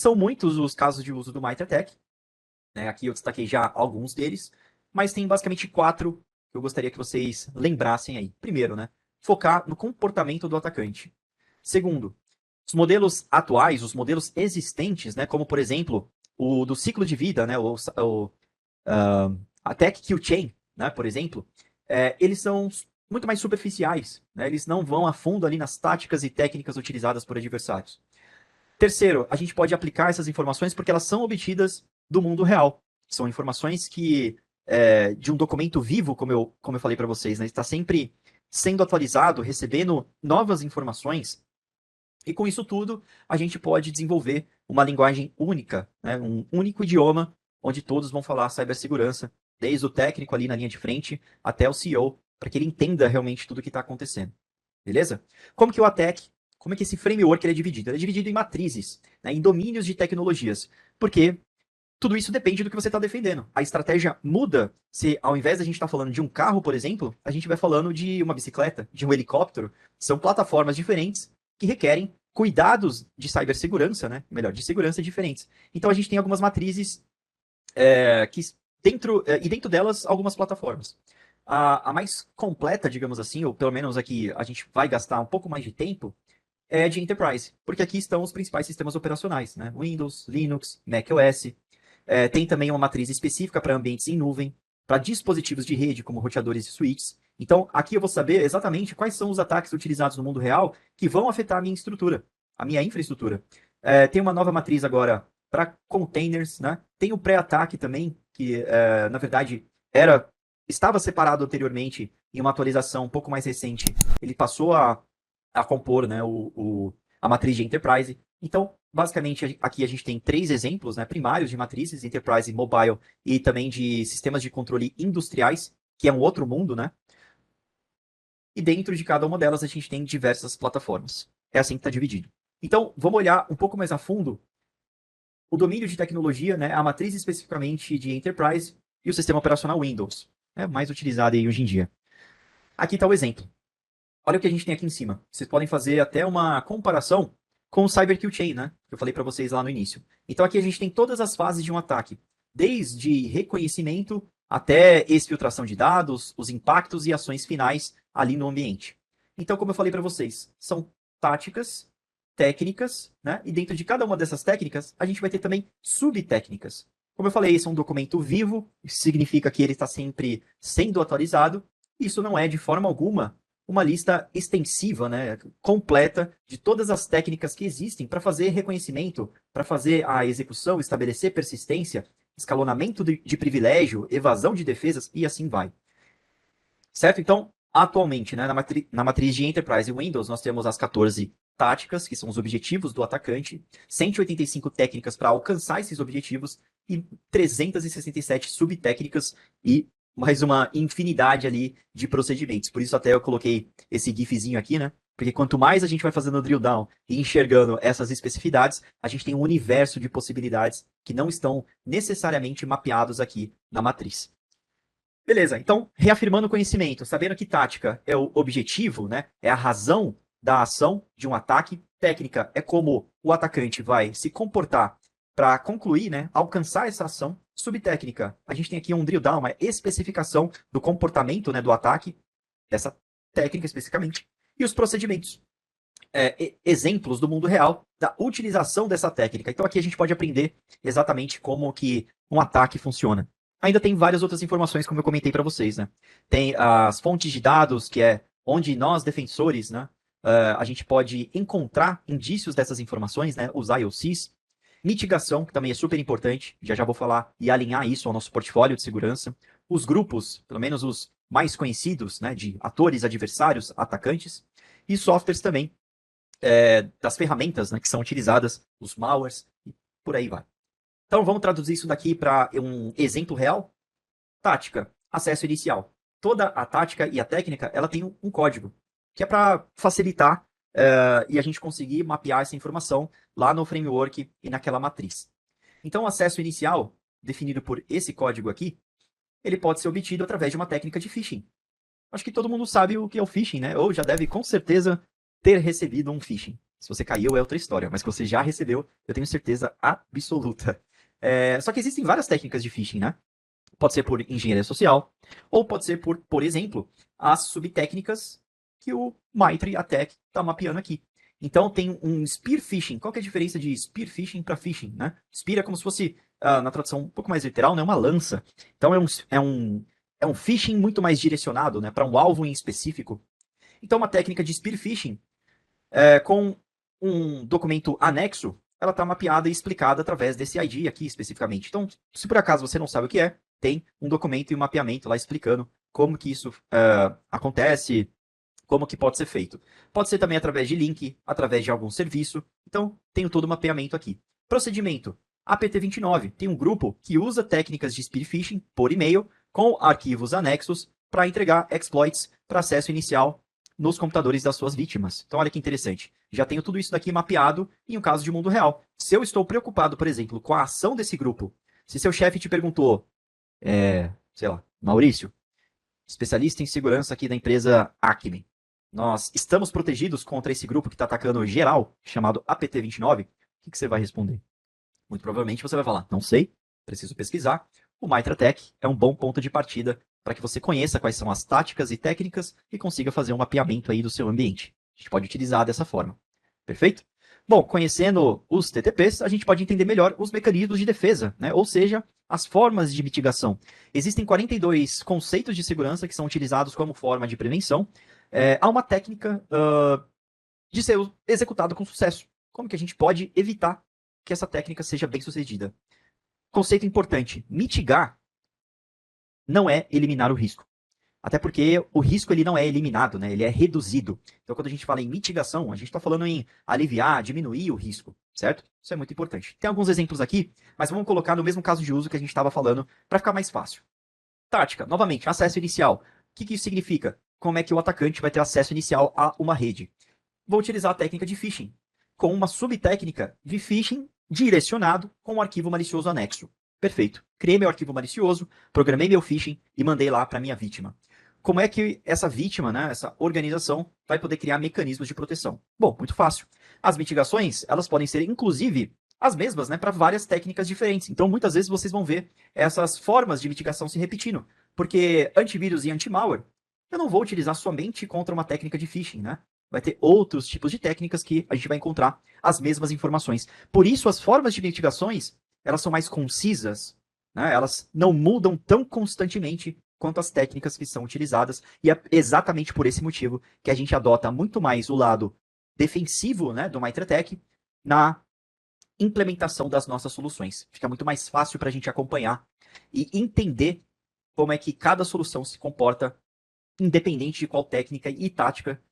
São muitos os casos de uso do MITRE-ATT&CK, né? Aqui eu destaquei já alguns deles, mas tem basicamente 4 que eu gostaria que vocês lembrassem aí. Primeiro, né? Focar no comportamento do atacante. Segundo, os modelos atuais, os modelos existentes, né? Como, por exemplo, o do ciclo de vida, né? Attack Kill Chain, né? Por exemplo, eles são muito mais superficiais, né? Eles não vão a fundo ali nas táticas e técnicas utilizadas por adversários. Terceiro, a gente pode aplicar essas informações porque elas são obtidas do mundo real. São informações que, de um documento vivo, como eu falei para vocês, né, está sempre sendo atualizado, recebendo novas informações. E com isso tudo, a gente pode desenvolver uma linguagem única, né, um único idioma, onde todos vão falar cibersegurança, desde o técnico ali na linha de frente até o CEO, para que ele entenda realmente tudo o que está acontecendo. Beleza? Como que o ATT&CK, como é que esse framework ele é dividido? Ele é dividido em matrizes, né, em domínios de tecnologias, porque tudo isso depende do que você está defendendo. A estratégia muda se, ao invés de a gente estar falando de um carro, por exemplo, a gente vai falando de uma bicicleta, de um helicóptero. São plataformas diferentes que requerem cuidados de cibersegurança, né? Melhor, de segurança diferentes. Então a gente tem algumas matrizes que e dentro delas algumas plataformas. A mais completa, digamos assim, ou pelo menos aqui a gente vai gastar um pouco mais de tempo, é de Enterprise, porque aqui estão os principais sistemas operacionais, né? Windows, Linux, macOS. Tem também uma matriz específica para ambientes em nuvem, para dispositivos de rede, como roteadores e switches. Então, aqui eu vou saber exatamente quais são os ataques utilizados no mundo real que vão afetar a minha estrutura, a minha infraestrutura. Tem uma nova matriz agora para containers, né? Tem o pré-ataque também, que na verdade estava separado anteriormente em uma atualização um pouco mais recente. Ele passou a compor, né, a matriz de Enterprise. Então, basicamente, aqui a gente tem 3 exemplos, né, primários de matrizes, Enterprise, Mobile e também de sistemas de controle industriais, que é um outro mundo, né? E dentro de cada uma delas a gente tem diversas plataformas. É assim que está dividido. Então, vamos olhar um pouco mais a fundo o domínio de tecnologia, né, a matriz especificamente de Enterprise e o sistema operacional Windows, mais utilizado aí hoje em dia. Aqui está o exemplo. Olha o que a gente tem aqui em cima. Vocês podem fazer até uma comparação com o CyberKill Chain, né? Que eu falei para vocês lá no início. Então aqui a gente tem todas as fases de um ataque, desde reconhecimento até exfiltração de dados, os impactos e ações finais ali no ambiente. Então, como eu falei para vocês, são táticas, técnicas, né? E dentro de cada uma dessas técnicas, a gente vai ter também subtécnicas. Como eu falei, esse é um documento vivo, isso significa que ele está sempre sendo atualizado. Isso não é, de forma alguma, uma lista extensiva, né, completa de todas as técnicas que existem para fazer reconhecimento, para fazer a execução, estabelecer persistência, escalonamento de privilégio, evasão de defesas e assim vai. Certo? Então, atualmente, né, na matriz de Enterprise e Windows, nós temos as 14 táticas, que são os objetivos do atacante, 185 técnicas para alcançar esses objetivos e 367 subtécnicas e mais uma infinidade ali de procedimentos. Por isso até eu coloquei esse gifzinho aqui, né? Porque quanto mais a gente vai fazendo o drill down e enxergando essas especificidades, a gente tem um universo de possibilidades que não estão necessariamente mapeados aqui na matriz. Beleza, então, reafirmando o conhecimento, sabendo que tática é o objetivo, né? É a razão da ação de um ataque. Técnica é como o atacante vai se comportar para concluir, né? Alcançar essa ação. Subtécnica, a gente tem aqui um drill down, uma especificação do comportamento, né, do ataque, dessa técnica especificamente. E os procedimentos. Exemplos do mundo real da utilização dessa técnica. Então aqui a gente pode aprender exatamente como que um ataque funciona. Ainda tem várias outras informações, como eu comentei para vocês, né? Tem as fontes de dados, que é onde nós, defensores, né, a gente pode encontrar indícios dessas informações, né? Os IOCs. Mitigação, que também é super importante, já vou falar e alinhar isso ao nosso portfólio de segurança. Os grupos, pelo menos os mais conhecidos, né, de atores, adversários, atacantes. E softwares também, das ferramentas, né, que são utilizadas, os malwares, e por aí vai. Então vamos traduzir isso daqui para um exemplo real. Tática, acesso inicial. Toda a tática e a técnica, ela tem um código, que é para facilitar e a gente conseguir mapear essa informação lá no framework e naquela matriz. Então o acesso inicial, definido por esse código aqui, ele pode ser obtido através de uma técnica de phishing. Acho que todo mundo sabe o que é o phishing, né? Ou já deve com certeza ter recebido um phishing. Se você caiu é outra história, mas que você já recebeu, eu tenho certeza absoluta. Só que existem várias técnicas de phishing, né? Pode ser por engenharia social, ou pode ser por exemplo, as subtécnicas que o Maitre Attack está mapeando aqui. Então tem um spear phishing. Qual que é a diferença de spear phishing para phishing, né? Spear é como se fosse, na tradução um pouco mais literal, né, uma lança. Então é um phishing muito mais direcionado, né, para um alvo em específico. Então uma técnica de spear phishing com um documento anexo, ela está mapeada e explicada através desse ID aqui especificamente. Então, se por acaso você não sabe o que é, tem um documento e um mapeamento lá explicando como que isso acontece, como que pode ser feito. Pode ser também através de link, através de algum serviço. Então, tenho todo o mapeamento aqui. Procedimento. APT29 tem um grupo que usa técnicas de spear phishing por e-mail com arquivos anexos para entregar exploits para acesso inicial nos computadores das suas vítimas. Então, olha que interessante. Já tenho tudo isso daqui mapeado em um caso de mundo real. Se eu estou preocupado, por exemplo, com a ação desse grupo, se seu chefe te perguntou, sei lá, Maurício, especialista em segurança aqui da empresa Acme, nós estamos protegidos contra esse grupo que está atacando geral, chamado APT29, o que você vai responder? Muito provavelmente você vai falar, não sei, preciso pesquisar. O MitraTech é um bom ponto de partida para que você conheça quais são as táticas e técnicas e consiga fazer um mapeamento aí do seu ambiente. A gente pode utilizar dessa forma. Perfeito? Bom, conhecendo os TTPs, a gente pode entender melhor os mecanismos de defesa, né? Ou seja, as formas de mitigação. Existem 42 conceitos de segurança que são utilizados como forma de prevenção. Há uma técnica de ser executado com sucesso. Como que a gente pode evitar que essa técnica seja bem sucedida? Conceito importante: mitigar não é eliminar o risco. Até porque o risco ele não é eliminado, né? Ele é reduzido. Então, quando a gente fala em mitigação, a gente está falando em aliviar, diminuir o risco, certo? Isso é muito importante. Tem alguns exemplos aqui, mas vamos colocar no mesmo caso de uso que a gente estava falando para ficar mais fácil. Tática, novamente, acesso inicial. O que isso significa? Como é que o atacante vai ter acesso inicial a uma rede? Vou utilizar a técnica de phishing, com uma subtécnica de phishing direcionado com um arquivo malicioso anexo. Perfeito. Criei meu arquivo malicioso, programei meu phishing e mandei lá para minha vítima. Como é que essa vítima, né, essa organização, vai poder criar mecanismos de proteção? Bom, muito fácil. As mitigações, elas podem ser, inclusive, as mesmas, né, para várias técnicas diferentes. Então, muitas vezes vocês vão ver essas formas de mitigação se repetindo. Porque antivírus e anti-malware, eu não vou utilizar somente contra uma técnica de phishing, né? Vai ter outros tipos de técnicas que a gente vai encontrar as mesmas informações. Por isso, as formas de mitigações, elas são mais concisas, né? Elas não mudam tão constantemente quanto as técnicas que são utilizadas, e é exatamente por esse motivo que a gente adota muito mais o lado defensivo, né, do MitraTech na implementação das nossas soluções. Fica muito mais fácil para a gente acompanhar e entender como é que cada solução se comporta, independente de qual técnica e tática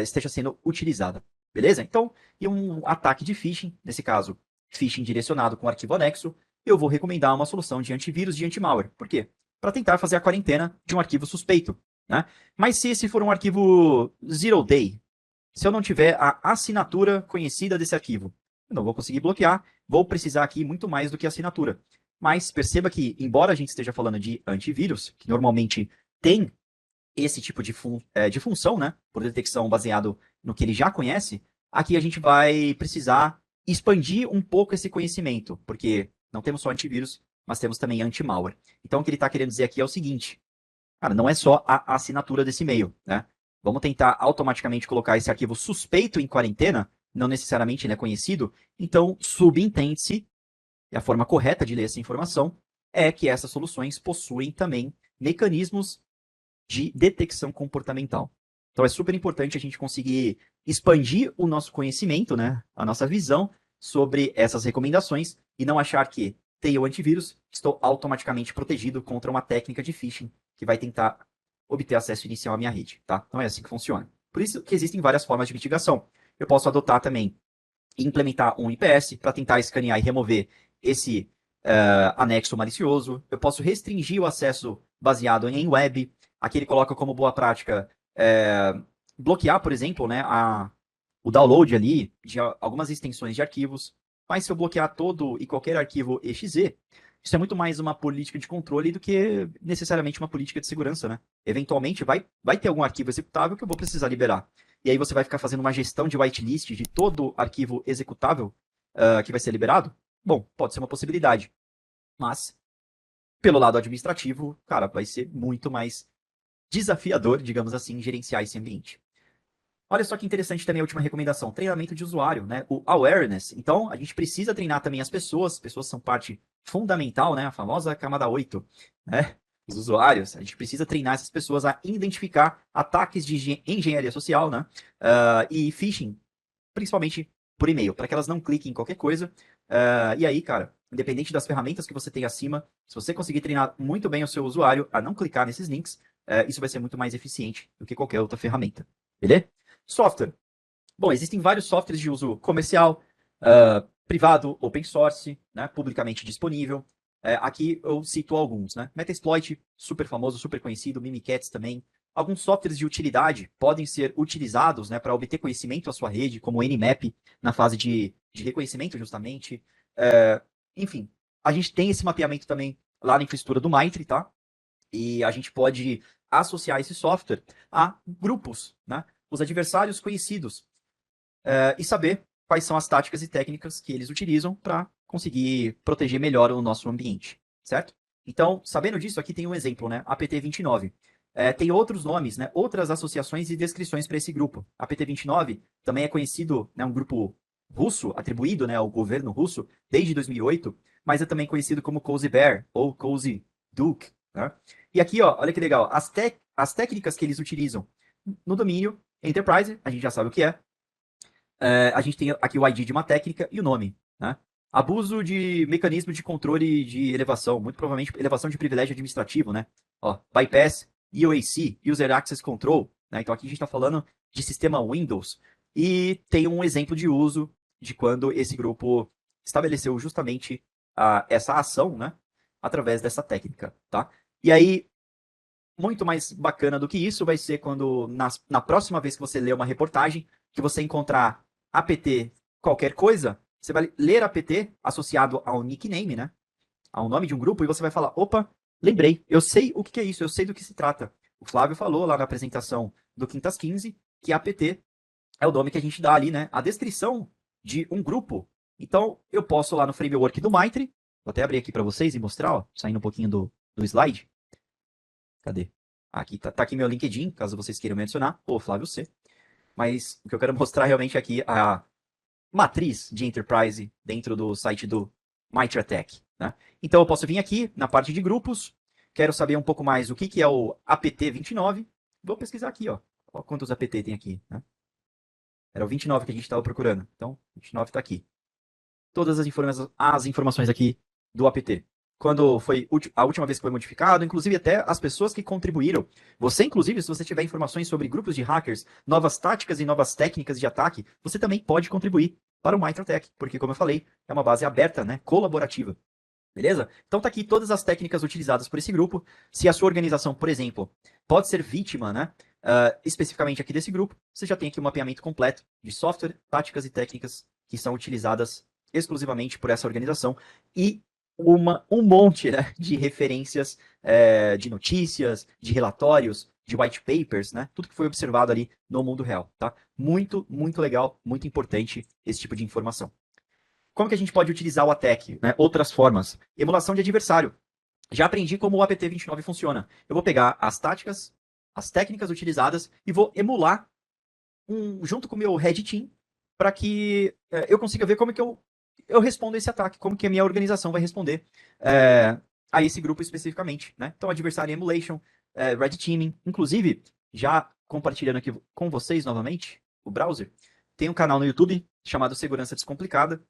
esteja sendo utilizada. Beleza? Então, em um ataque de phishing, nesse caso, phishing direcionado com arquivo anexo, eu vou recomendar uma solução de antivírus e anti-malware. Por quê? Para tentar fazer a quarentena de um arquivo suspeito. Né? Mas se esse for um arquivo zero day, se eu não tiver a assinatura conhecida desse arquivo, eu não vou conseguir bloquear, vou precisar aqui muito mais do que assinatura. Mas perceba que, embora a gente esteja falando de antivírus, que normalmente tem esse tipo de função, né, por detecção baseado no que ele já conhece, aqui a gente vai precisar expandir um pouco esse conhecimento, porque não temos só antivírus, mas temos também anti-malware. Então, o que ele está querendo dizer aqui é o seguinte, cara, não é só a assinatura desse e-mail, né? Vamos tentar automaticamente colocar esse arquivo suspeito em quarentena, não necessariamente ele é conhecido, então subentende-se, e a forma correta de ler essa informação é que essas soluções possuem também mecanismos de detecção comportamental. Então é super importante a gente conseguir expandir o nosso conhecimento, né, a nossa visão sobre essas recomendações e não achar que tenho antivírus, estou automaticamente protegido contra uma técnica de phishing que vai tentar obter acesso inicial à minha rede, tá? Então é assim que funciona. Por isso que existem várias formas de mitigação. Eu posso adotar também e implementar um IPS para tentar escanear e remover esse anexo malicioso. Eu posso restringir o acesso baseado em web. Aqui ele coloca como boa prática bloquear, por exemplo, né, o download ali de algumas extensões de arquivos. Mas se eu bloquear todo e qualquer arquivo exe, isso é muito mais uma política de controle do que necessariamente uma política de segurança, né? Eventualmente vai ter algum arquivo executável que eu vou precisar liberar. e aí você vai ficar fazendo uma gestão de whitelist de todo arquivo executável que vai ser liberado, bom, pode ser uma possibilidade. Mas, pelo lado administrativo, cara, vai ser muito mais desafiador, digamos assim, gerenciar esse ambiente. Olha só que interessante também a última recomendação, treinamento de usuário, né? O awareness. Então, a gente precisa treinar também as pessoas são parte fundamental, né? A famosa camada 8, né? Os usuários. A gente precisa treinar essas pessoas a identificar ataques de engenharia social, né? E phishing, principalmente por e-mail, para que elas não cliquem em qualquer coisa. E aí, cara, independente das ferramentas que você tem acima, se você conseguir treinar muito bem o seu usuário a não clicar nesses links, isso vai ser muito mais eficiente do que qualquer outra ferramenta. Beleza? Software. Bom, existem vários softwares de uso comercial, privado, open source, né, publicamente disponível. Aqui eu cito alguns, né? Metasploit, super famoso, super conhecido, Mimikatz também. Alguns softwares de utilidade podem ser utilizados, né, para obter conhecimento à sua rede, como o Nmap, na fase de reconhecimento, justamente. Enfim, a gente tem esse mapeamento também lá na infraestrutura do Mitre, tá? E a gente pode associar esse software a grupos, né? Os adversários conhecidos, e saber quais são as táticas e técnicas que eles utilizam para conseguir proteger melhor o nosso ambiente, certo? Então, sabendo disso, aqui tem um exemplo, né? APT29. Tem outros nomes, né? Outras associações e descrições para esse grupo. APT29 também é conhecido, né? Um grupo russo, atribuído, né, ao governo russo desde 2008, mas é também conhecido como Cozy Bear ou Cozy Duke, né? E aqui, ó, olha que legal, as técnicas que eles utilizam no domínio Enterprise, a gente já sabe o que é, a gente tem aqui o ID de uma técnica e o nome, né? Abuso de mecanismo de controle de elevação, muito provavelmente elevação de privilégio administrativo, né? Ó, bypass, EOAC, User Access Control, né? Então aqui a gente está falando de sistema Windows e tem um exemplo de uso de quando esse grupo estabeleceu justamente essa ação, né? Através dessa técnica, tá? E aí, muito mais bacana do que isso vai ser quando, na próxima vez que você ler uma reportagem, que você encontrar APT qualquer coisa, você vai ler APT associado ao nickname, né? Ao nome de um grupo, e você vai falar: opa, lembrei, eu sei o que é isso, eu sei do que se trata. O Flávio falou lá na apresentação do Quintas 15 que APT é o nome que a gente dá ali, né? A descrição de um grupo. Então, eu posso lá no framework do Mitre, vou até abrir aqui para vocês e mostrar, ó, saindo um pouquinho do slide. Cadê? Aqui tá aqui meu LinkedIn, caso vocês queiram me adicionar, ou Flávio C. Mas o que eu quero mostrar realmente aqui é a matriz de Enterprise dentro do site do MitraTech, né? Então eu posso vir aqui na parte de grupos, quero saber um pouco mais o que é o APT29. Vou pesquisar aqui, ó. Ó quantos APT tem aqui, né? Era o 29 que a gente estava procurando. Então, 29 está aqui. Todas as informações aqui do APT. Quando foi a última vez que foi modificado, inclusive até as pessoas que contribuíram. Você, inclusive, se você tiver informações sobre grupos de hackers, novas táticas e novas técnicas de ataque, você também pode contribuir para o MitraTech, porque, como eu falei, é uma base aberta, né, colaborativa. Beleza? Então tá aqui todas as técnicas utilizadas por esse grupo. Se a sua organização, por exemplo, pode ser vítima, né, especificamente aqui desse grupo, você já tem aqui um mapeamento completo de software, táticas e técnicas que são utilizadas exclusivamente por essa organização e um monte, né, de referências de notícias, de relatórios, de white papers, né, tudo que foi observado ali no mundo real, tá? Muito, muito legal, muito importante esse tipo de informação. Como que a gente pode utilizar o ATAC? Né? Outras formas. Emulação de adversário. Já aprendi como o APT29 funciona. Eu vou pegar as táticas, as técnicas utilizadas e vou emular junto com o meu Red Team para que eu consiga ver como que eu respondo esse ataque, como que a minha organização vai responder a esse grupo especificamente. Né? Então, Adversary Emulation, Red Teaming. Inclusive, já compartilhando aqui com vocês novamente, o browser, tem um canal no YouTube chamado Segurança Descomplicada,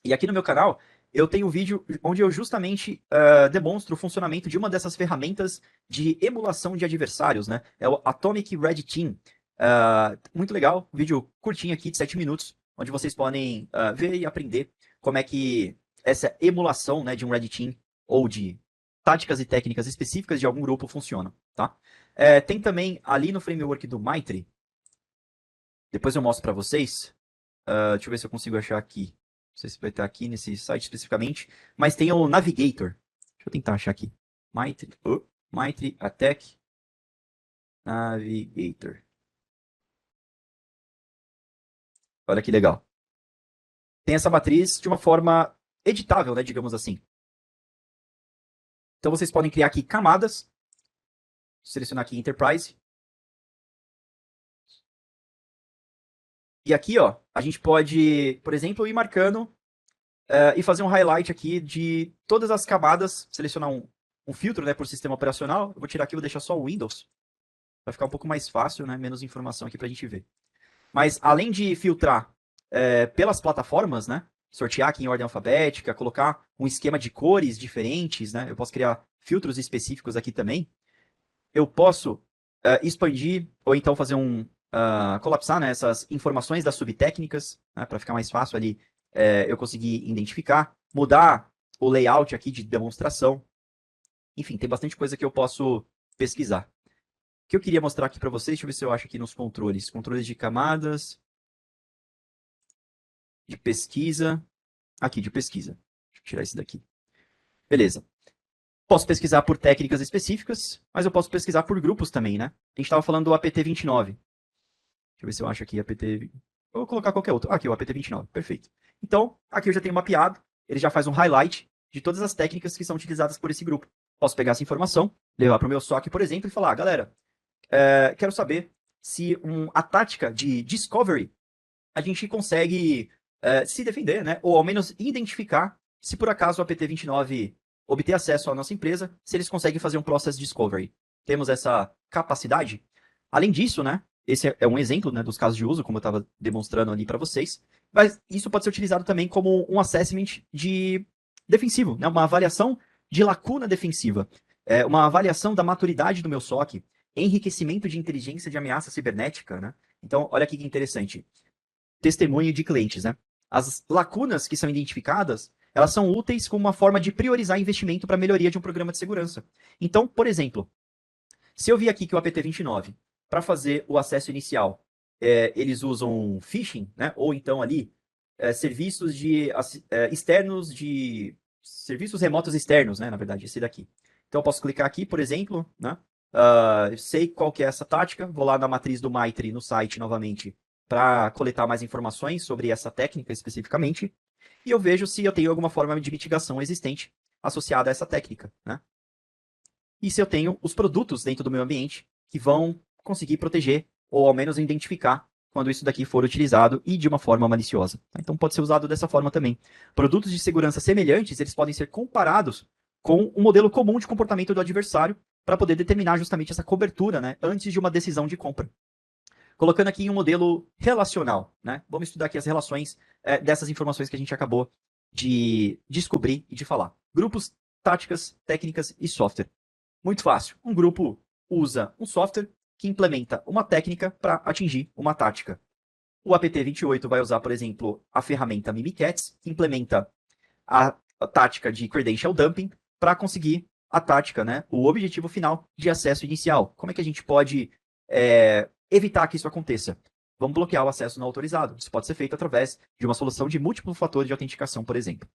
e aqui no meu canal, eu tenho um vídeo onde eu justamente demonstro o funcionamento de uma dessas ferramentas de emulação de adversários, né? É o Atomic Red Team. Muito legal, vídeo curtinho aqui, de 7 minutos, onde vocês podem ver e aprender como é que essa emulação, né, de um Red Team ou de táticas e técnicas específicas de algum grupo funciona, tá? Tem também ali no framework do Mitre, depois eu mostro para vocês, deixa eu ver se eu consigo achar aqui. Não sei se vai estar aqui nesse site especificamente, mas tem o Navigator. Deixa eu tentar achar aqui. Mitre Attack Navigator. Olha que legal. Tem essa matriz de uma forma editável, né, digamos assim. Então vocês podem criar aqui camadas. Selecionar aqui Enterprise. E aqui, ó, a gente pode, por exemplo, ir marcando e fazer um highlight aqui de todas as camadas, selecionar um filtro, né, por sistema operacional. Eu vou tirar aqui, vou deixar só o Windows, vai ficar um pouco mais fácil, né, menos informação aqui para a gente ver. Mas além de filtrar pelas plataformas, né, sortear aqui em ordem alfabética, colocar um esquema de cores diferentes, né, eu posso criar filtros específicos aqui também. Eu posso expandir ou então fazer colapsar, né, essas informações das subtécnicas, né, para ficar mais fácil ali eu conseguir identificar, mudar o layout aqui de demonstração. Enfim, tem bastante coisa que eu posso pesquisar. O que eu queria mostrar aqui para vocês, deixa eu ver se eu acho aqui nos controles. Controles de camadas, de pesquisa. Aqui, de pesquisa. Deixa eu tirar esse daqui. Beleza. Posso pesquisar por técnicas específicas, mas eu posso pesquisar por grupos também, né? A gente estava falando do APT29. Deixa eu ver se eu acho aqui APT... Vou colocar qualquer outro. Aqui, o APT29. Perfeito. Então, aqui eu já tenho mapeado. Ele já faz um highlight de todas as técnicas que são utilizadas por esse grupo. Posso pegar essa informação, levar para o meu SOC, por exemplo, e falar, galera, quero saber se a tática de discovery a gente consegue se defender, né? Ou ao menos identificar se por acaso o APT29 obter acesso à nossa empresa, se eles conseguem fazer um process discovery. Temos essa capacidade. Além disso, né? Esse é um exemplo, né, dos casos de uso, como eu estava demonstrando ali para vocês. Mas isso pode ser utilizado também como um assessment de defensivo, né? Uma avaliação de lacuna defensiva. Uma avaliação da maturidade do meu SOC, enriquecimento de inteligência de ameaça cibernética, né? Então, olha aqui que interessante. Testemunho de clientes, né? As lacunas que são identificadas, elas são úteis como uma forma de priorizar investimento para a melhoria de um programa de segurança. Então, por exemplo, se eu vi aqui que o APT29, para fazer o acesso inicial, eles usam phishing, né? Ou então ali, serviços externos de... Serviços remotos externos, né? Na verdade, esse daqui. Então, eu posso clicar aqui, por exemplo, né? Sei qual que é essa tática, vou lá na matriz do Maitre no site novamente para coletar mais informações sobre essa técnica especificamente, e eu vejo se eu tenho alguma forma de mitigação existente associada a essa técnica, né? E se eu tenho os produtos dentro do meu ambiente que vão conseguir proteger, ou ao menos identificar, quando isso daqui for utilizado e de uma forma maliciosa. Então pode ser usado dessa forma também. Produtos de segurança semelhantes, eles podem ser comparados com um modelo comum de comportamento do adversário para poder determinar justamente essa cobertura, né, antes de uma decisão de compra. Colocando aqui em um modelo relacional, né? Vamos estudar aqui as relações dessas informações que a gente acabou de descobrir e de falar. Grupos, táticas, técnicas e software. Muito fácil. Um grupo usa um software que implementa uma técnica para atingir uma tática. O APT28 vai usar, por exemplo, a ferramenta Mimikatz, que implementa a tática de credential dumping para conseguir a tática, né? O objetivo final de acesso inicial. Como é que a gente pode evitar que isso aconteça? Vamos bloquear o acesso não autorizado. Isso pode ser feito através de uma solução de múltiplo fator de autenticação, por exemplo.